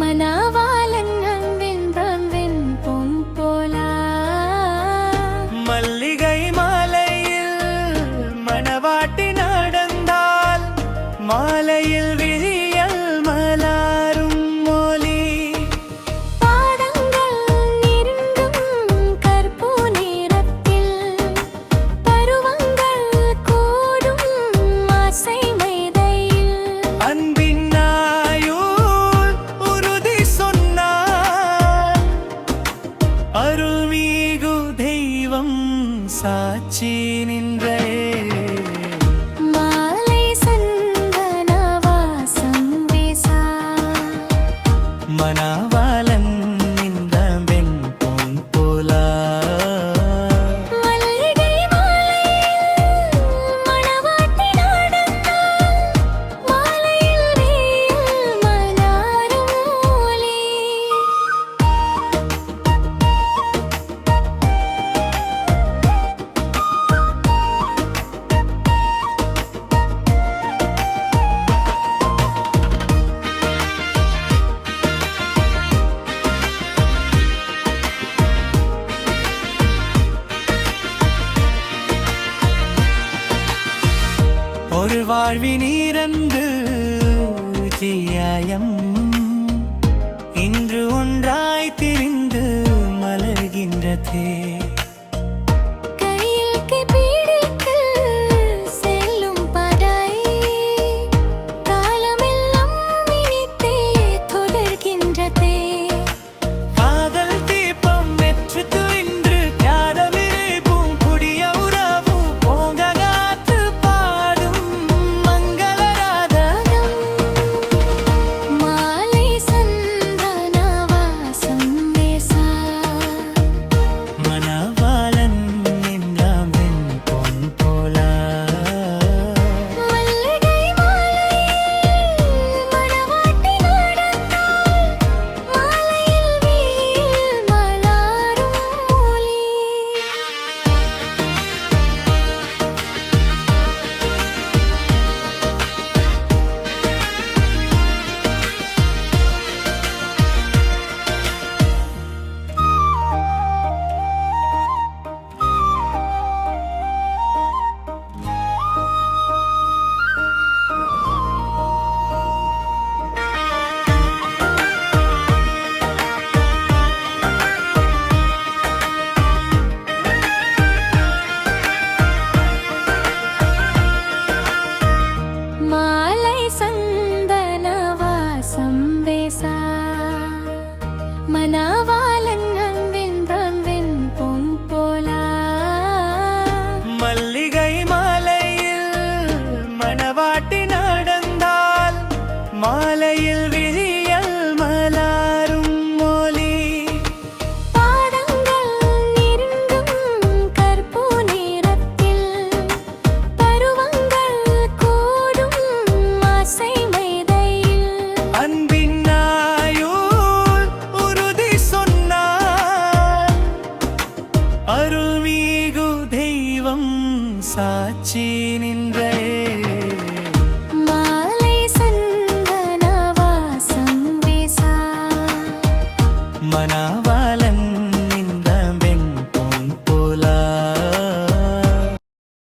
மணவாளன் அன்பின் பிரம்பின் பொம்போலா மல்லிகை மாலையில் மணவாட்டி நடந்தால் மாலையில் விழியல் மலரும் மொழி பாதங்கள் நெருங்கும் கற்பூ நேரத்தில் பருவங்கள் கூடும் ஆசை மைதையில் அன்பின் ஆயுள் உறுதி சொன்னார் அருள்மிகு தெய்வம் சாட்சி நின்றே மாலை சந்தன வாசம் வீசா மணவாளன் நின்ற வெண் பொன் போலா மல்லிகை மாலையில் மணவாட்டி நடந்தால் மாலையில் வெயில் மலரும் ஒளி ஒரு வாழ்வினிரந்து ஜியாயம் இன்று ஒன்றாய் திரிந்து மலர்கின்றதே கையில் பிடித்து செல்லும் படை காலமெல்லாம் இனித்தே தொடர்கின்றதே காதல் தீபம் வெற்று இன்று தியாகமிருப்பும் புதிய உறவு போங்க காத்து பாடும் மங்களராதனம் மாலை சந்தன வாசம் வீசா மணவாளன் நின்ற வெண் பொன் போலா மல்லிகை மாலையில் மணவாட்டி நடந்தால் மாலையில் வெயில் மலரும் ஒளி மாலை சந்தன வாசம் வீசா மணவாளன் அன்பின் பிரம்பின் பொம்போலா மல்லிகை மாலையில் மணவாட்டி நடந்தால் மாலையில் விழியல் மலரும் மொழி பாதங்கள் நெருங்கும் கற்பூ நேரத்தில் பருவங்கள் கூடும் ஆசை மைதையில் அன்பின் ஆயுள் உறுதி சொன்னார் அருள்மிகு தெய்வம் சாட்சி நின்றே மாலை சந்தன வாசம் வீசா மணவாளன்